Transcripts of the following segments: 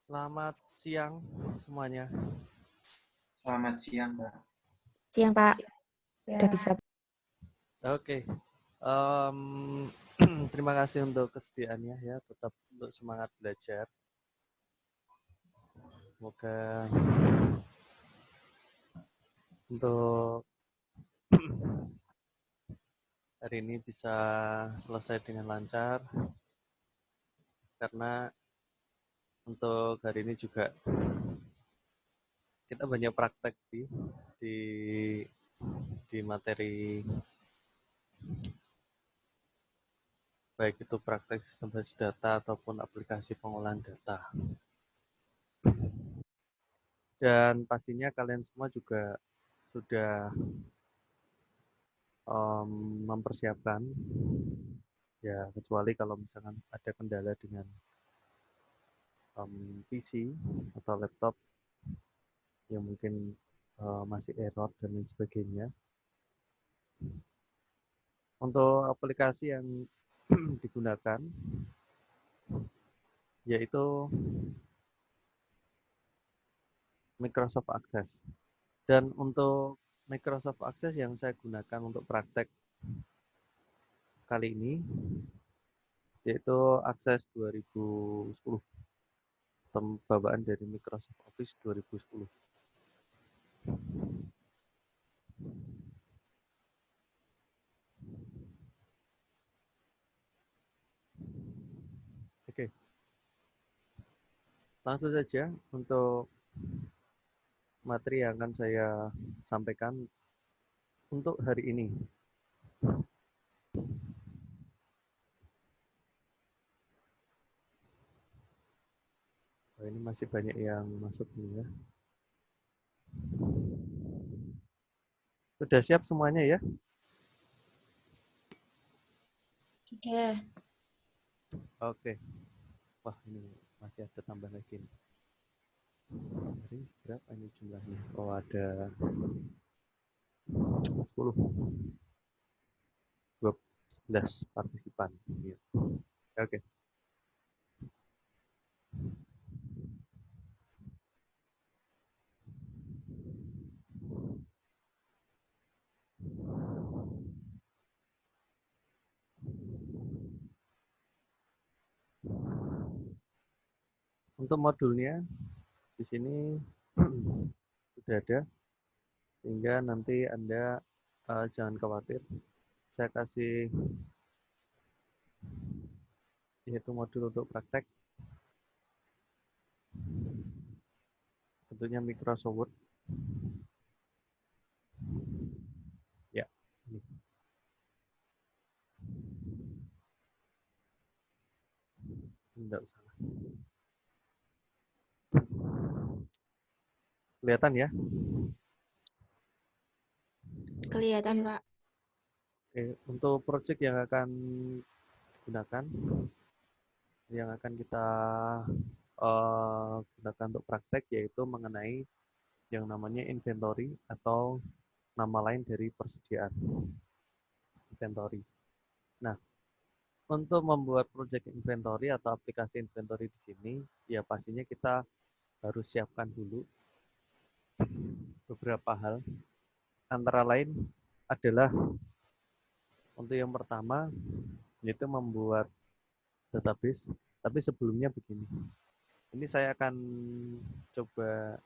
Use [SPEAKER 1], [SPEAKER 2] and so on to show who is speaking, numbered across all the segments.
[SPEAKER 1] Selamat siang semuanya.
[SPEAKER 2] Selamat siang, Mbak.
[SPEAKER 3] Siang, Pak. Udah bisa.
[SPEAKER 1] Oke. Terima kasih untuk kesediaannya ya, tetap untuk semangat belajar. Semoga untuk hari ini bisa selesai dengan lancar, karena untuk hari ini juga kita banyak praktek di materi, baik itu praktek sistem basis data ataupun aplikasi pengolahan data. Dan pastinya kalian semua juga sudah mempersiapkan, ya kecuali kalau misalkan ada kendala dengan PC atau laptop yang mungkin masih error dan lain sebagainya. Untuk aplikasi yang digunakan yaitu Microsoft Access. Dan untuk Microsoft Access yang saya gunakan untuk praktek kali ini yaitu Access 2010, pembawaan dari Microsoft Office 2010. Oke. Langsung saja untuk materi yang akan saya sampaikan untuk hari ini. Oh, ini masih banyak yang masuk nih ya. Sudah siap semuanya ya?
[SPEAKER 3] Sudah.
[SPEAKER 1] Oke. Wah, ini masih ada tambah lagi nih. Hari berapa ini jumlahnya? Oh, ada 10. 11 partisipan. Ya. Oke. Untuk modulnya di sini sudah ada, sehingga nanti Anda jangan khawatir. Saya kasih yaitu modul untuk praktek, tentunya Microsoft Word. Ya, ini. Enggak usah. Kelihatan ya?
[SPEAKER 3] Kelihatan, Pak.
[SPEAKER 1] Oke, untuk project yang akan digunakan, yang akan kita gunakan untuk praktek, yaitu mengenai yang namanya inventory atau nama lain dari persediaan inventory. Nah, untuk membuat project inventory atau aplikasi inventory di sini, ya pastinya kita harus siapkan dulu beberapa hal. Antara lain adalah untuk yang pertama, yaitu membuat database. Tapi sebelumnya begini, ini saya akan coba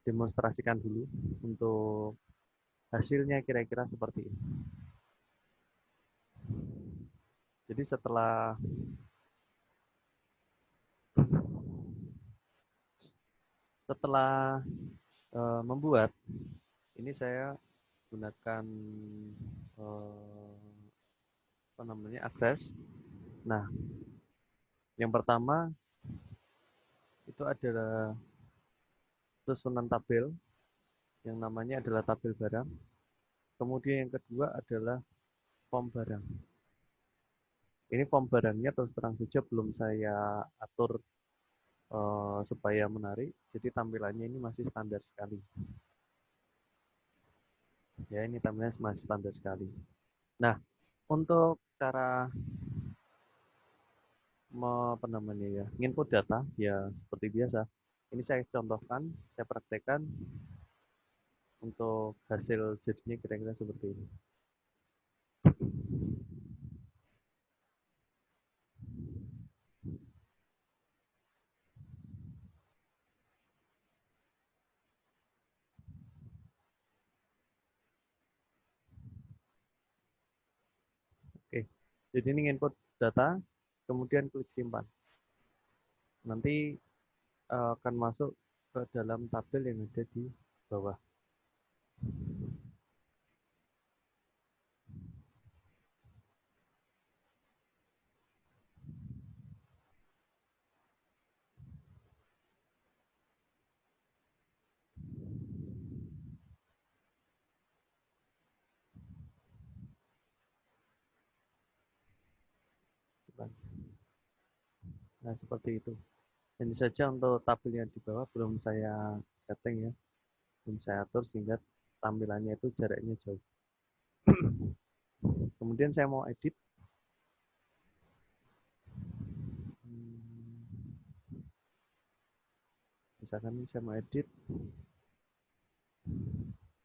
[SPEAKER 1] demonstrasikan dulu untuk hasilnya kira-kira seperti ini. Jadi setelah membuat, ini saya gunakan akses. Nah, yang pertama itu adalah susunan tabel yang namanya adalah tabel barang. Kemudian yang kedua adalah form barang. Ini form barangnya terus terang saja belum saya atur supaya menarik, jadi tampilannya ini masih standar sekali. Ya, ini tampilannya masih standar sekali. Nah, untuk cara apa namanya ya, input data ya seperti biasa. Ini saya contohkan, saya praktekkan untuk hasil jadinya kira-kira seperti ini. Oke, jadi ini input data, kemudian klik simpan. Nanti akan masuk ke dalam tabel yang ada di bawah. Nah, seperti itu. Ini saja untuk tabel yang di bawah belum saya setting ya, belum saya atur sehingga tampilannya itu jaraknya jauh. Kemudian saya mau edit. Misalkan saya mau edit,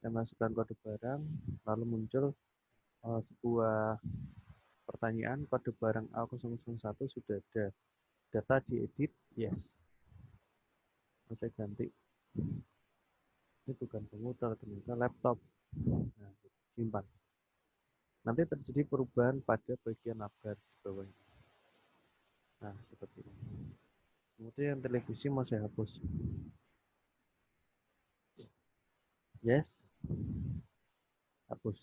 [SPEAKER 1] saya masukkan kode barang, lalu muncul sebuah pertanyaan, kode barang A001 sudah ada. Data diedit, yes. Saya ganti. Ini bukan komputer, ternyata laptop. Nah, simpan. Nanti terjadi perubahan pada bagian navbar di bawah ini. Nah, seperti ini. Kemudian televisi mau saya hapus. Yes. Hapus.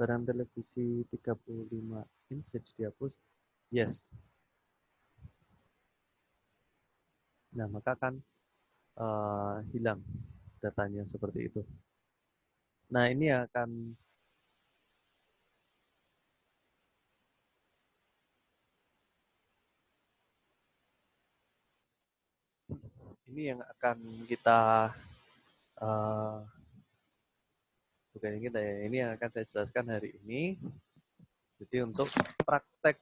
[SPEAKER 1] Barang televisi 35 inch jadi dihapus. Yes. Nah, maka kan hilang datanya seperti itu. Nah, ini akan yang akan kita bukan yang kita ya, ini yang akan saya jelaskan hari ini. Jadi untuk praktek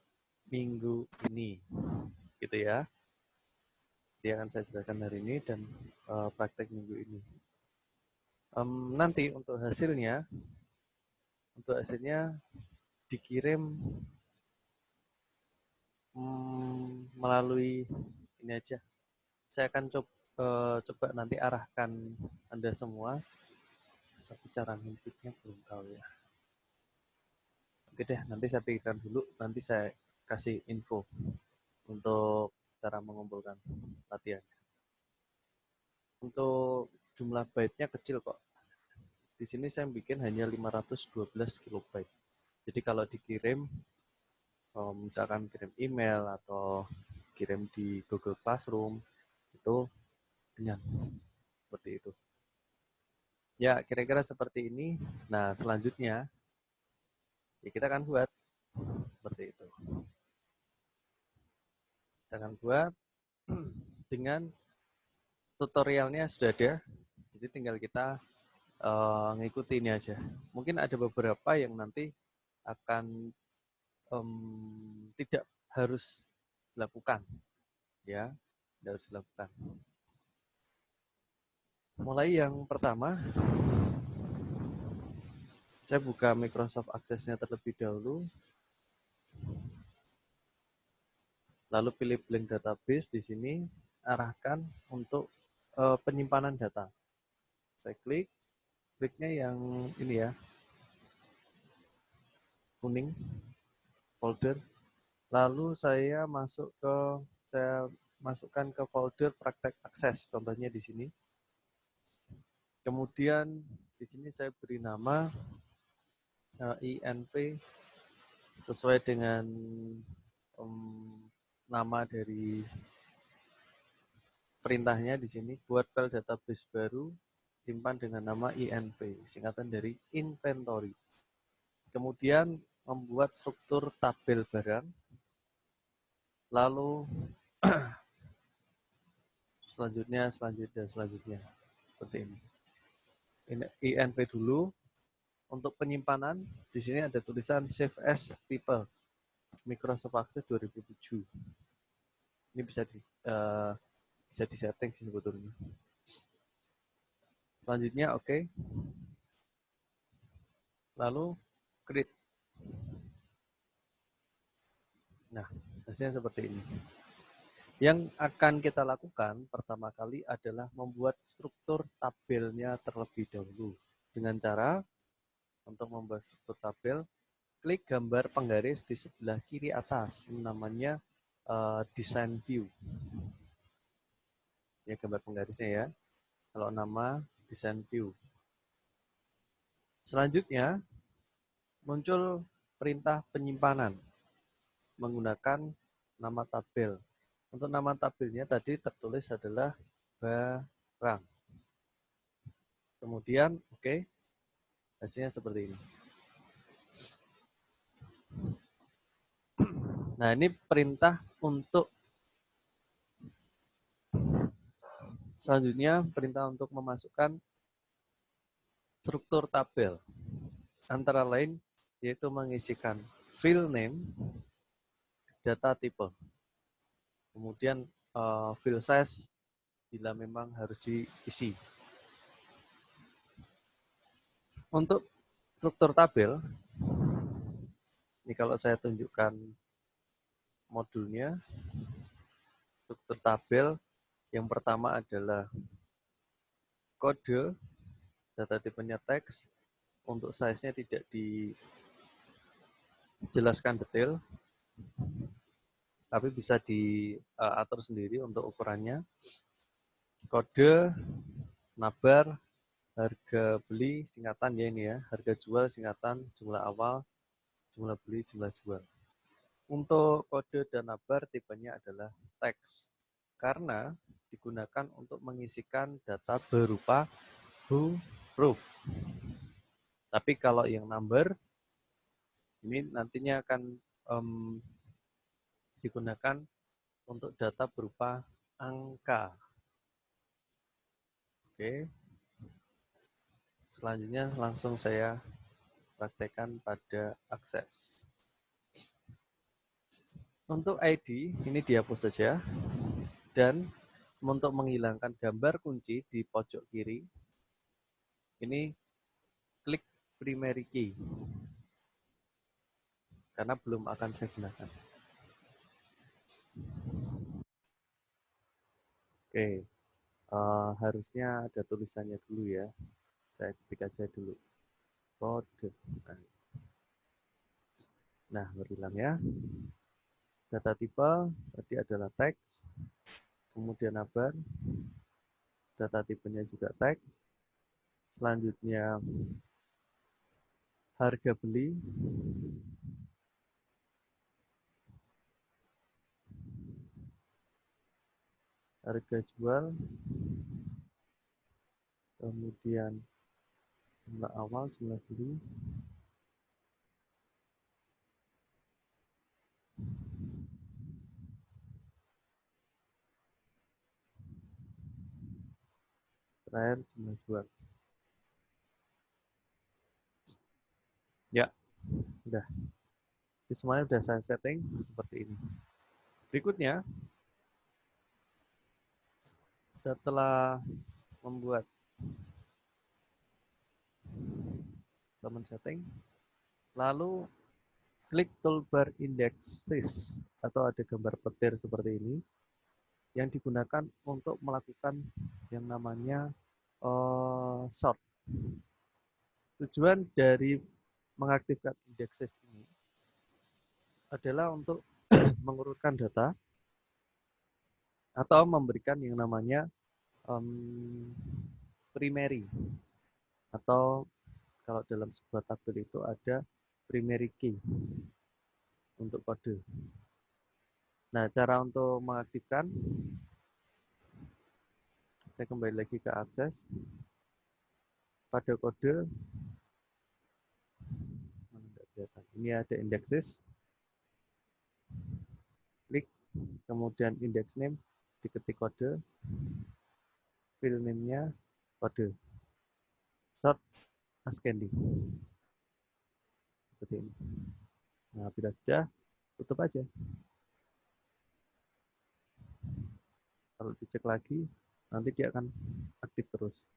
[SPEAKER 1] minggu ini, gitu ya. Dia akan saya jelaskan hari ini dan praktek minggu ini. Nanti untuk hasilnya dikirim melalui ini aja. Saya akan coba nanti arahkan Anda semua, tapi cara inputnya belum tahu ya. Oke deh, nanti saya pikirkan dulu, nanti saya kasih info untuk cara mengumpulkan latihan. Untuk jumlah byte-nya kecil kok. Di sini saya bikin hanya 512 kilobyte. Jadi kalau dikirim, misalkan kirim email atau kirim di Google Classroom, itu kenyang. Seperti itu. Ya, kira-kira seperti ini. Nah, selanjutnya, ya kita akan buat seperti itu. Kita akan buat dengan tutorialnya sudah ada. Jadi tinggal kita ngikuti ini aja. Mungkin ada beberapa yang nanti akan tidak harus dilakukan, ya, tidak harus dilakukan. Mulai yang pertama, saya buka Microsoft Access-nya terlebih dahulu, lalu pilih blank database di sini, arahkan untuk penyimpanan data. Saya kliknya yang ini ya, kuning, folder. Lalu saya masukkan ke folder praktek akses, contohnya di sini. Kemudian di sini saya beri nama INP sesuai dengan nama dari perintahnya di sini. Buat file database baru, simpan dengan nama INP, singkatan dari inventory. Kemudian membuat struktur tabel barang. Lalu selanjutnya seperti ini. INP dulu. Untuk penyimpanan di sini ada tulisan save as type. Microsoft Access 2007. Ini bisa disetting sih sebetulnya. Selanjutnya oke. Lalu create. Nah, hasilnya seperti ini. Yang akan kita lakukan pertama kali adalah membuat struktur tabelnya terlebih dahulu. Dengan cara untuk membuat struktur tabel, klik gambar penggaris di sebelah kiri atas. Ini namanya design view. Ya, gambar penggarisnya ya. Kalau nama design view. Selanjutnya muncul perintah penyimpanan menggunakan nama tabel. Untuk nama tabelnya tadi tertulis adalah barang. Kemudian oke. Hasilnya seperti ini. Nah, ini perintah untuk selanjutnya perintah untuk memasukkan struktur tabel. Antara lain yaitu mengisikan field name, data type. Kemudian field size bila memang harus diisi. Untuk struktur tabel, ini kalau saya tunjukkan modulnya, struktur tabel yang pertama adalah kode, data tipenya teks, untuk size-nya tidak dijelaskan detail, tapi bisa diatur sendiri untuk ukurannya. Kode, nabar, harga beli, singkatan ya ini ya, harga jual, singkatan, jumlah awal, jumlah beli, jumlah jual. Untuk kode dan nabar tipenya adalah teks, karena digunakan untuk mengisikan data berupa huruf. Tapi kalau yang number, ini nantinya akan digunakan untuk data berupa angka. Oke. Selanjutnya langsung saya praktekkan pada akses. Untuk ID, ini dihapus saja. Dan untuk menghilangkan gambar kunci di pojok kiri, ini klik primary key. Karena belum akan saya gunakan. Oke, harusnya ada tulisannya dulu ya. Saya ketik aja dulu. Kode. Nah, berulang ya. Data tipe tadi adalah teks, kemudian nabar, data tipenya juga teks. Selanjutnya harga beli, harga jual, kemudian jumlah awal, jumlah beli, terakhir jumlah jual. Ya, udah. Ini semuanya sudah saya setting seperti ini. Berikutnya, setelah membuat teman setting, lalu klik toolbar indexes atau ada gambar petir seperti ini yang digunakan untuk melakukan yang namanya sort. Tujuan dari mengaktifkan indexes ini adalah untuk mengurutkan data atau memberikan yang namanya primary, atau kalau dalam sebuah tabel itu ada primary key untuk kode. Nah, cara untuk mengaktifkan, saya kembali lagi ke akses. Pada kode, ini ada indexes. Klik, kemudian index name, diketik kode, field name-nya kode. Sort ascending. Seperti ini. Nah, bila sudah, tutup aja. Kalau dicek lagi, nanti dia akan aktif terus.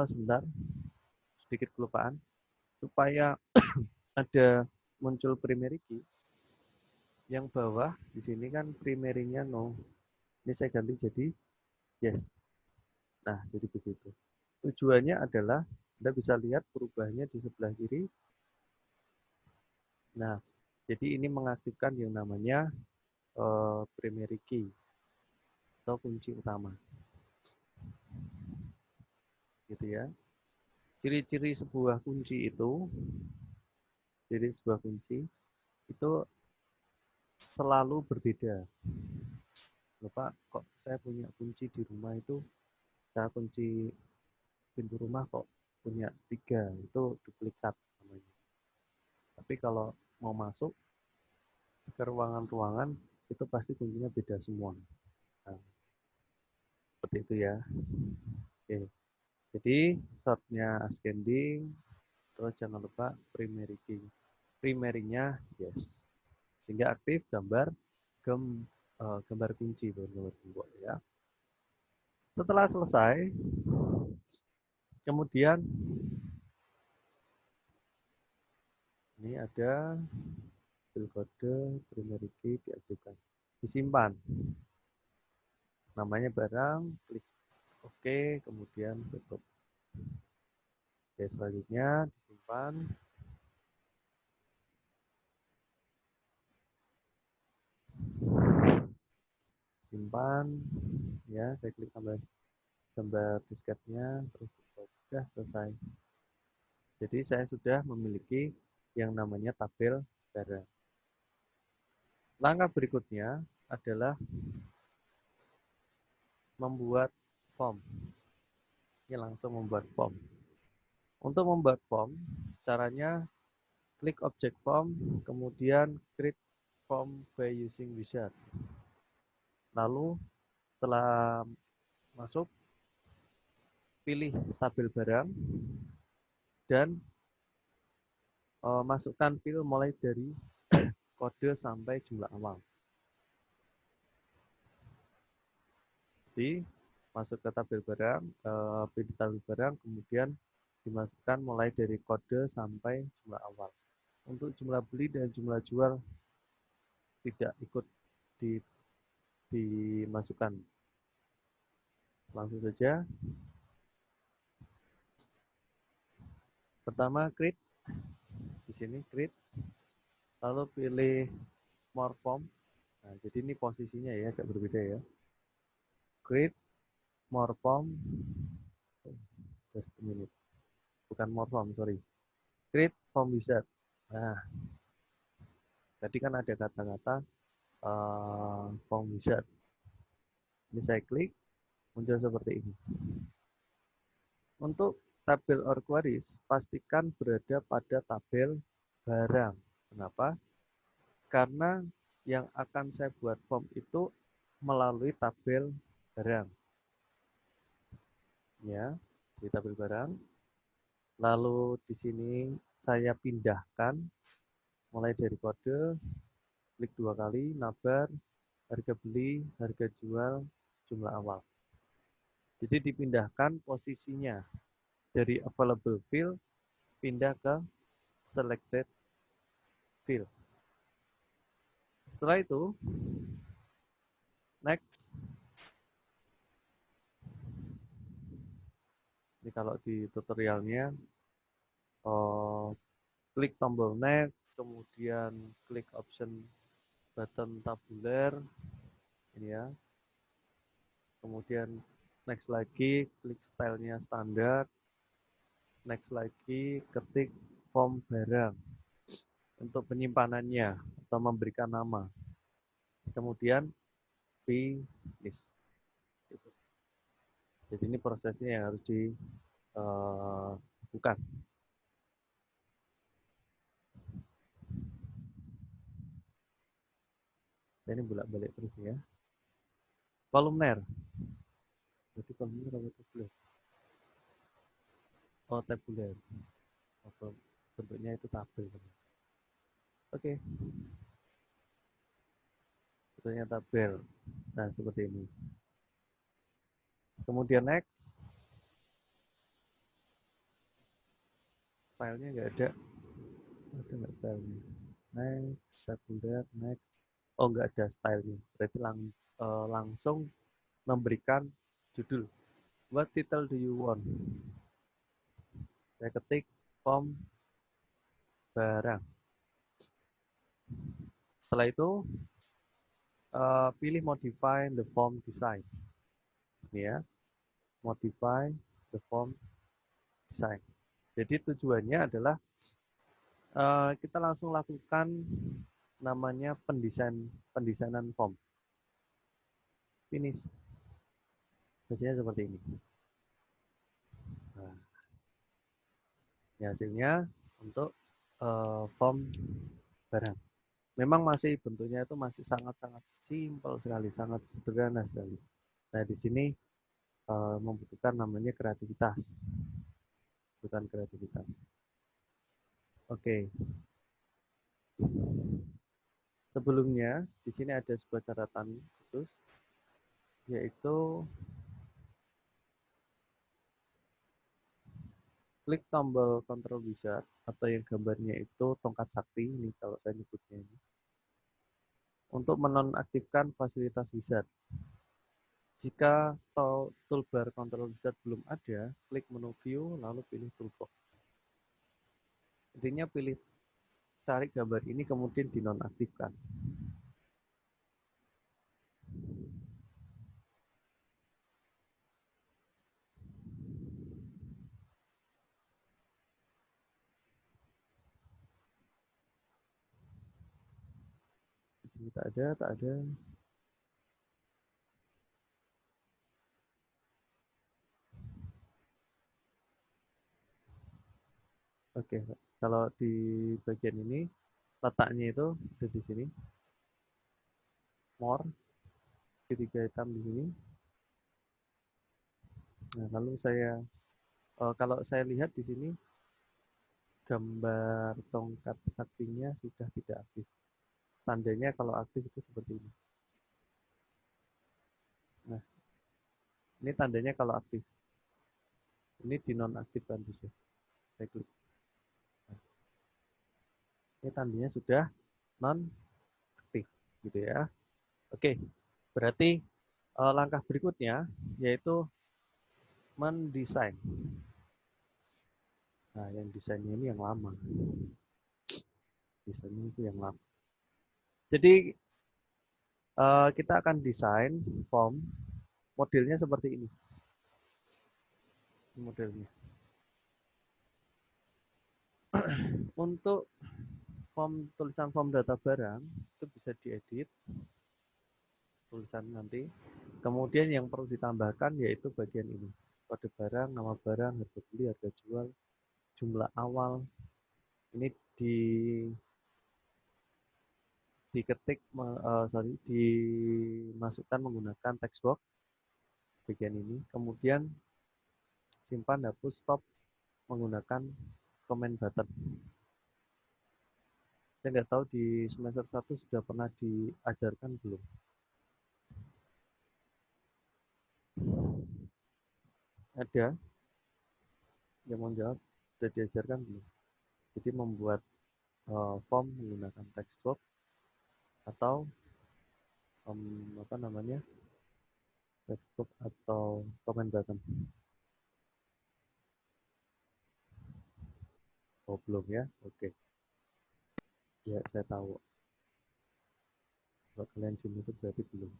[SPEAKER 1] Sebentar, sedikit kelupaan. Supaya ada muncul primary key, yang bawah di sini kan primary-nya no. Ini saya ganti jadi yes. Nah, jadi begitu. Tujuannya adalah Anda bisa lihat perubahannya di sebelah kiri. Nah, jadi ini mengaktifkan yang namanya primary key atau kunci utama. Gitu ya. Ciri-ciri sebuah kunci itu, jadi sebuah kunci itu selalu berbeda. Bapak, kok saya punya kunci di rumah itu, saya kunci pintu rumah kok punya 3, itu duplikat namanya. Tapi kalau mau masuk ke ruangan-ruangan, itu pasti kuncinya beda semua. Nah, seperti itu ya. Oke. Jadi, shortnya ascending, terus jangan lupa primary key. Primary-nya yes. Sehingga aktif gambar kunci, gambar gembok ya. Setelah selesai, kemudian ini ada pil kode primary key diajukan, disimpan. Namanya barang, klik OK, kemudian tutup. Oke, selanjutnya disimpan. Simpan, ya, saya klik gambar disketnya, terus sudah selesai. Jadi saya sudah memiliki yang namanya tabel barang. Langkah berikutnya adalah membuat form. Ini langsung membuat form. Untuk membuat form, caranya klik object form, kemudian create form by using wizard. Lalu setelah masuk, pilih tabel barang dan masukkan pil mulai dari kode sampai jumlah awal. Jadi masuk ke tabel barang, pilih tabel barang, kemudian dimasukkan mulai dari kode sampai jumlah awal. Untuk jumlah beli dan jumlah jual tidak ikut dimasukkan. Langsung saja. Pertama create, di sini create, lalu pilih more form. Nah, jadi ini posisinya ya agak berbeda ya. Create more form, just a minute. Bukan more form, sorry. Create form wizard. Nah, tadi kan ada kata-kata form wizard. Ini saya klik, muncul seperti ini. Untuk tabel or queries, pastikan berada pada tabel barang. Kenapa? Karena yang akan saya buat form itu melalui tabel barang. Ya, di tabel barang. Lalu di sini saya pindahkan mulai dari kode, klik 2 kali, nabar, harga beli, harga jual, jumlah awal. Jadi dipindahkan posisinya dari available field pindah ke selected field. Setelah itu, next. Ini kalau di tutorialnya, klik tombol next, kemudian klik option button tabuler, ini ya. Kemudian next lagi, klik stylenya standar. Next lagi, ketik form barang untuk penyimpanannya atau memberikan nama. Kemudian finish. Jadi ini prosesnya yang harus dilakukan. Ini bolak-balik terus ya. Kolumner. Jadi kolumner atau tabuler? Oh, tabuler. Bentuknya itu tabel. Oke. bentuknya tabel. Nah, seperti ini. Kemudian next, filenya nggak ada nggak stylenya. Next, sekunder, next. Oh, nggak ada stylenya. Berarti langsung memberikan judul. What title do you want? Saya ketik form barang. Setelah itu pilih modify the form design. Ini ya, modify the form design. Jadi tujuannya adalah kita langsung lakukan namanya pendesainan form. Finish. Biasanya seperti ini. Nah, ini hasilnya untuk form barang. Memang masih bentuknya itu masih sangat-sangat simpel sekali, sangat sederhana sekali. Nah, di sini membutuhkan namanya kreativitas. Bukan kreativitas. Oke. Sebelumnya, di sini ada sebuah catatan khusus, yaitu klik tombol control wizard atau yang gambarnya itu tongkat sakti, ini kalau saya nyebutnya ini, untuk menonaktifkan fasilitas wizard. Jika toolbar control wizard belum ada, klik menu view lalu pilih toolbox. Intinya pilih cari gambar ini kemudian dinonaktifkan. Di sini tak ada. Oke, kalau di bagian ini letaknya itu ada di sini. More, tiga hitam di sini. Nah, lalu kalau saya lihat di sini gambar tongkat saktinya sudah tidak aktif. Tandanya kalau aktif itu seperti ini. Nah, ini tandanya kalau aktif. Ini dinonaktifkan bisa. Saya klik. Nah, ini tandanya sudah non aktif, gitu ya. Oke, berarti langkah berikutnya yaitu mendesain. Nah, yang desainnya ini yang lama. Desainnya itu yang lama. Jadi kita akan desain form modelnya seperti ini. Modelnya. Untuk tulisan form data barang itu bisa diedit tulisan nanti. Kemudian yang perlu ditambahkan yaitu bagian ini. Kode barang, nama barang, harga beli, harga jual, jumlah awal. Ini dimasukkan menggunakan text box bagian ini. Kemudian simpan, hapus, stop menggunakan comment button. Saya nggak tahu di semester 1 sudah pernah diajarkan belum. Ada yang mau jawab, sudah diajarkan belum? Jadi membuat form menggunakan text box atau apa namanya, text box atau comment button. Oh belum ya, oke. Ya saya tahu. Kalau kalian cuma itu berarti belum.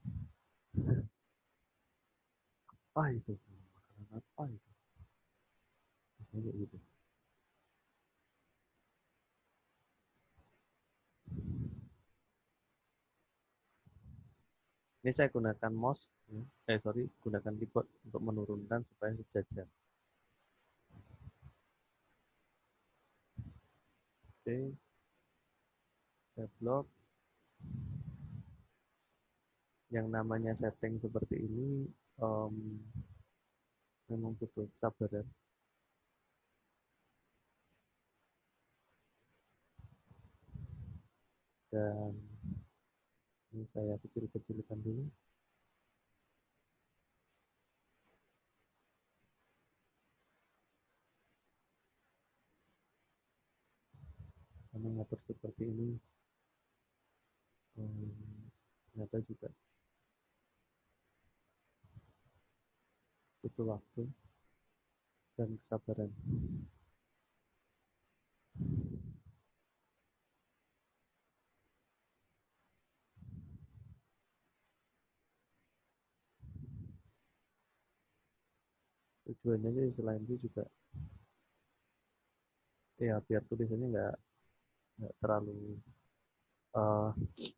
[SPEAKER 1] Apa itu? Makanan apa itu? Misalnya kayak gitu. Ini saya gunakan mouse, gunakan keyboard untuk menurunkan supaya sejajar. Oke, develop. Yang namanya setting seperti ini memang butuh kesabaran. Dan Ini saya kecil-kecilkan dulu. Karena ngatur seperti ini ternyata juga butuh waktu dan kesabaran. Tujuannya sih selain itu juga ya biar tulisannya nggak terlalu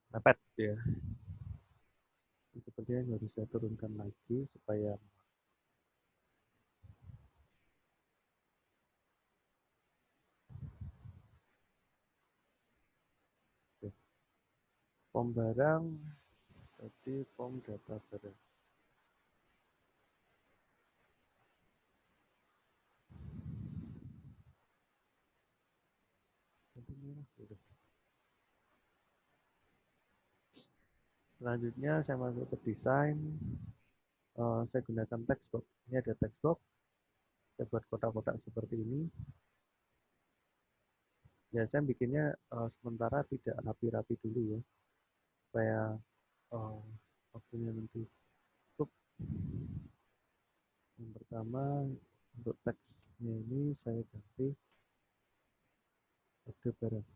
[SPEAKER 1] mepet ya. Sepertinya harus saya turunkan lagi supaya pom barang tadi pom data barang. Selanjutnya saya masuk ke desain. Saya gunakan text box. Ini ada text box. Saya buat kotak-kotak seperti ini. Ya, saya bikinnya sementara tidak rapi-rapi dulu ya, supaya waktunya nanti cukup. Yang pertama untuk teksnya ini saya ganti kode barang.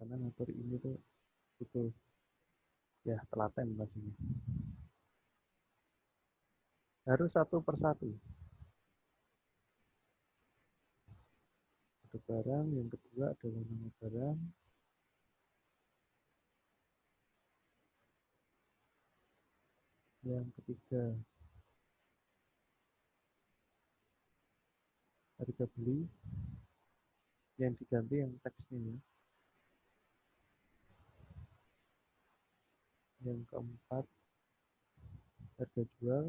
[SPEAKER 1] Karena ngatur ini tuh butuh ya telaten pastinya. Harus satu persatu. Kode barang, yang kedua adalah nama barang. Yang ketiga harga beli, yang diganti yang teksnya ya. Yang keempat harga jual.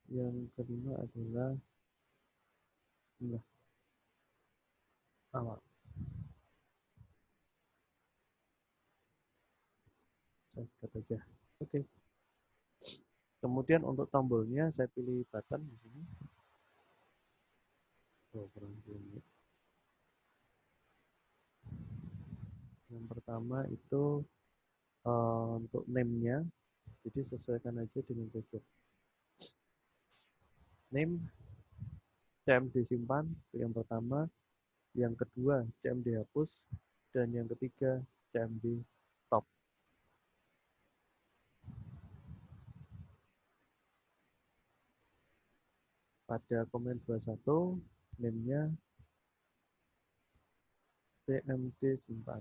[SPEAKER 1] Yang kelima adalah jumlah awal. Saya sikat aja. Oke. Kemudian untuk tombolnya saya pilih button di sini. Oh, kurang ini. Yang pertama itu untuk name-nya, jadi sesuaikan aja dengan tag. Name CMD simpan itu yang pertama, yang kedua CMD hapus, dan yang ketiga CMD stop. Pada komen 21 name-nya CMD simpan.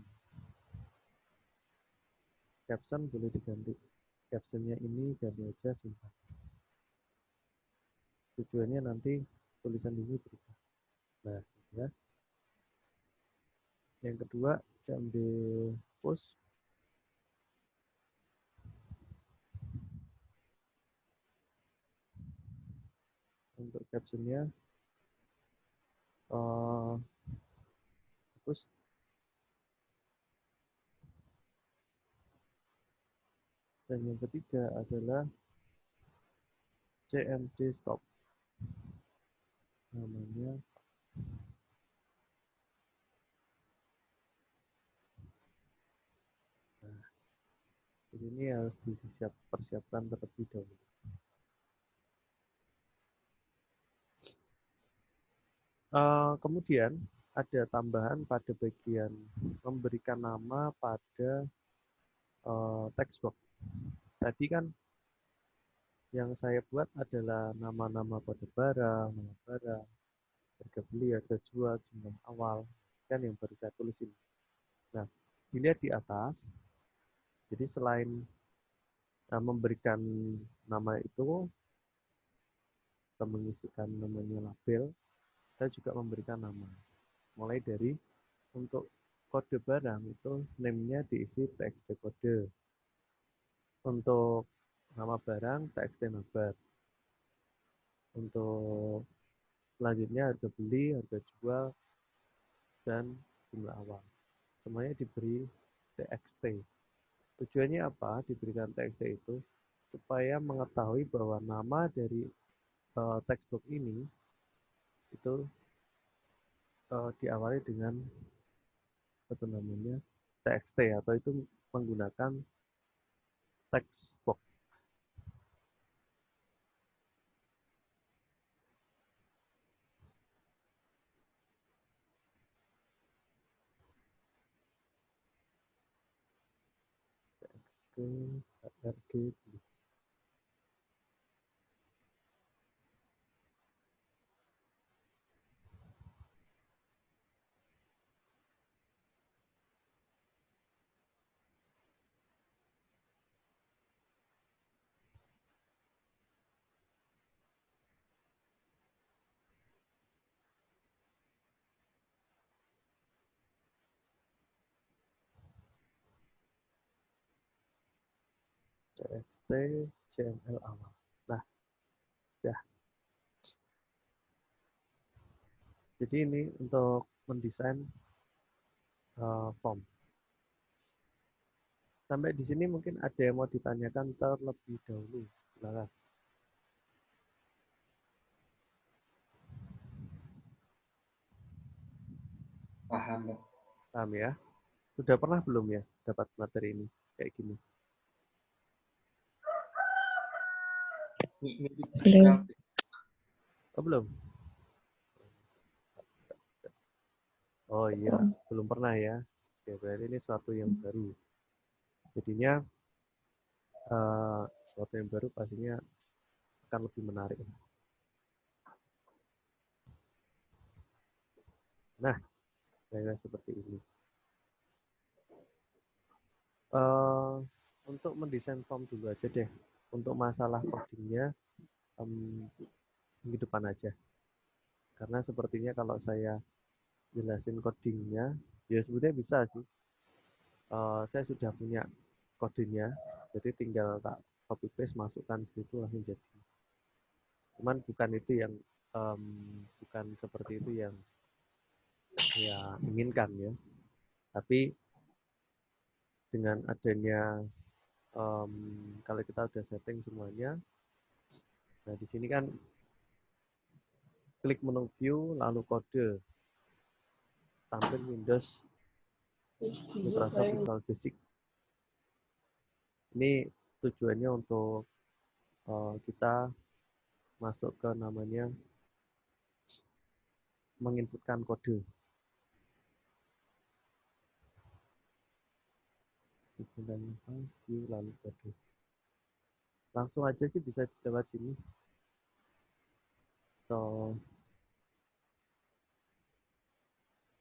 [SPEAKER 1] Caption boleh diganti. Captionnya ini ganti aja simpan. Tujuannya nanti tulisan ini berubah. Nah, ya. Yang kedua CMD push. Untuk captionnya push. Dan yang ketiga adalah CMD stop. Namanya ini harus persiapkan terlebih dahulu. Kemudian ada tambahan pada bagian memberikan nama pada text box. Tadi kan yang saya buat adalah nama-nama pada barang, nama barang, harga beli, harga jual, jumlah awal, kan yang baru saya tulisin. Nah, dilihat di atas, jadi selain memberikan nama itu, kita mengisikan namanya label, kita juga memberikan nama. Mulai dari untuk kode barang itu name-nya diisi txt kode. Untuk nama barang txt number. Untuk selanjutnya harga beli, harga jual, dan jumlah awal. Semuanya diberi txt. Tujuannya apa? Diberikan txt itu supaya mengetahui bahwa nama dari text box ini itu diawali dengan apa namanya txt atau itu menggunakan text box. HRG. txt CML awal. Nah, ya. Jadi ini untuk mendesain form. Sampai di sini mungkin ada yang mau ditanyakan terlebih dahulu. Silakan.
[SPEAKER 2] Paham, Pak.
[SPEAKER 1] Paham ya? Sudah pernah belum ya dapat materi ini kayak gini?
[SPEAKER 3] Belum.
[SPEAKER 1] Oh, belum? Oh iya, belum pernah ya. Ya, berarti ini suatu yang baru. Jadinya suatu yang baru pastinya akan lebih menarik. Nah, kira-kira seperti ini. Untuk mendesain form dulu aja deh. Untuk masalah codingnya, minggu depan aja. Karena sepertinya kalau saya jelasin codingnya, ya sebenarnya bisa sih. Saya sudah punya kodenya, jadi tinggal tak copy paste masukkan gitu langsung jadi. Cuman bukan itu yang bukan seperti itu yang saya inginkan ya. Tapi dengan adanya kalau kita udah setting semuanya, nah di sini kan klik menu view lalu kode tampil Windows Microsoft Visual Basic. Ini tujuannya untuk kita masuk ke namanya menginputkan kode. View lalu kode. Langsung aja sih bisa lewat sini. So,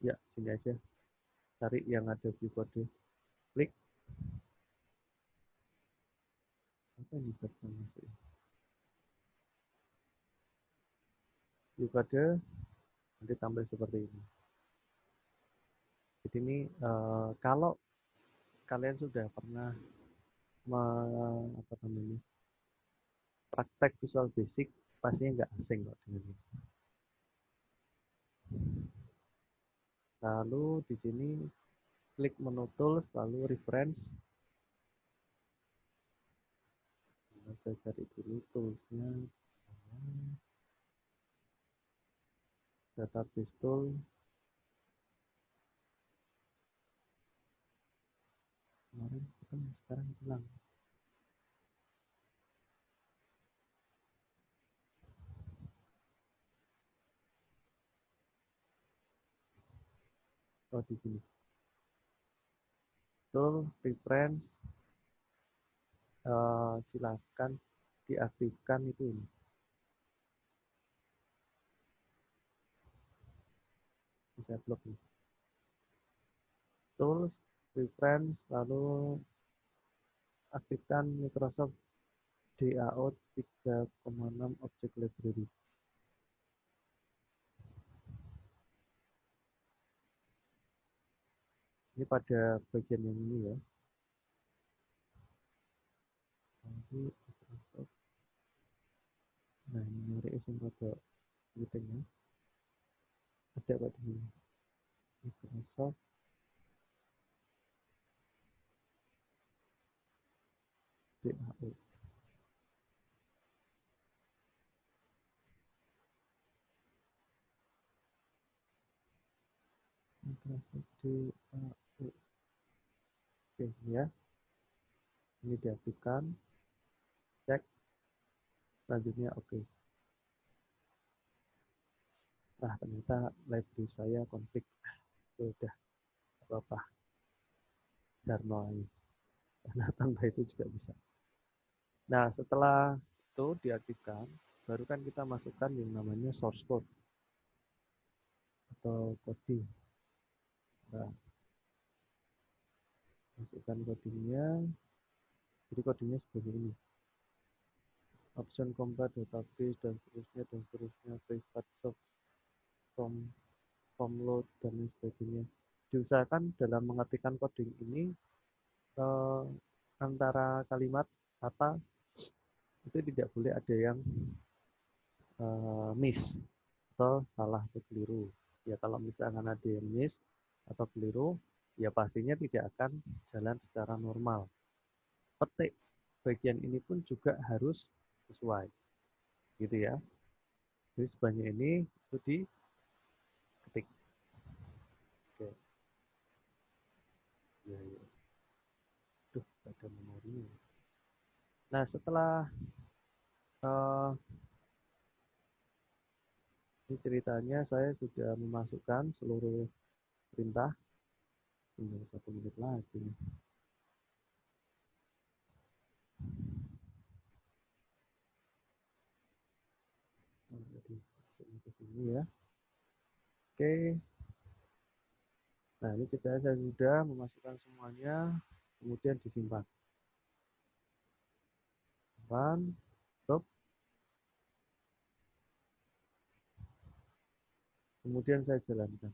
[SPEAKER 1] ya sini aja. Cari yang ada view kode. Klik. Apa yang dibuatkan masuk? View kode nanti tampil seperti ini. Jadi ini kalau kalian sudah pernah apa namanya praktek Visual Basic, pastinya nggak asing kok dengan ini. Lalu di sini klik menu tools, lalu reference. Nah, saya cari dulu toolsnya. Database tool. Kemarin sekarang hilang. Oh, di sini. Tool reference. Silakan diaktifkan itu ini. Bisa blok nih. Tools, reference, lalu aktifkan Microsoft DAO 3.6 Object Library. Ini pada bagian yang ini ya. Nanti Microsoft. Nah, ini nyari isim pada meeting ya. Ada Pak di sini. Microsoft DAO. Microsoft DAO. Oke ya. Ini diaktifkan. Cek. Selanjutnya oke. Nah, ternyata library saya konflik. Sudah apa-apa. Jarno ini. Karena tanpa itu juga bisa. Nah, setelah itu diaktifkan, baru kan kita masukkan yang namanya source code atau coding. Nah, masukkan codingnya. Jadi codingnya seperti ini. Option combat database dan seterusnya, private soft from load dan lain sebagainya. Diusahakan dalam mengetikkan coding ini antara kalimat kata itu tidak boleh ada yang miss atau salah atau keliru. Ya kalau misalkan ada yang miss atau keliru, ya pastinya tidak akan jalan secara normal. Petik bagian ini pun juga harus sesuai, gitu ya. Jadi sebanyak ini itu diketik. Oke. Ya, ya. Duh, ada memori. Nah, setelah ini ceritanya saya sudah memasukkan seluruh perintah. Tinggal 1 menit lagi. Jadi ke sini ya. Oke. Nah, ini ceritanya saya sudah memasukkan semuanya, kemudian disimpan. Simpan, stop. Kemudian saya jalankan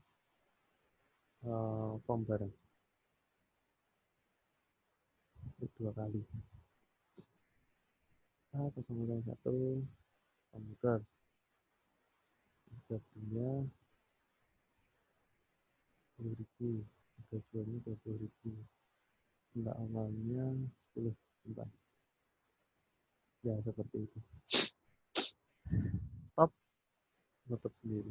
[SPEAKER 1] form bareng. 2 kali. 001 komputer. Jadinya 10.000. Tujuannya 20.000. Tanda awalnya 10. Simpan. Ya, seperti itu. Stop. Tutup sendiri.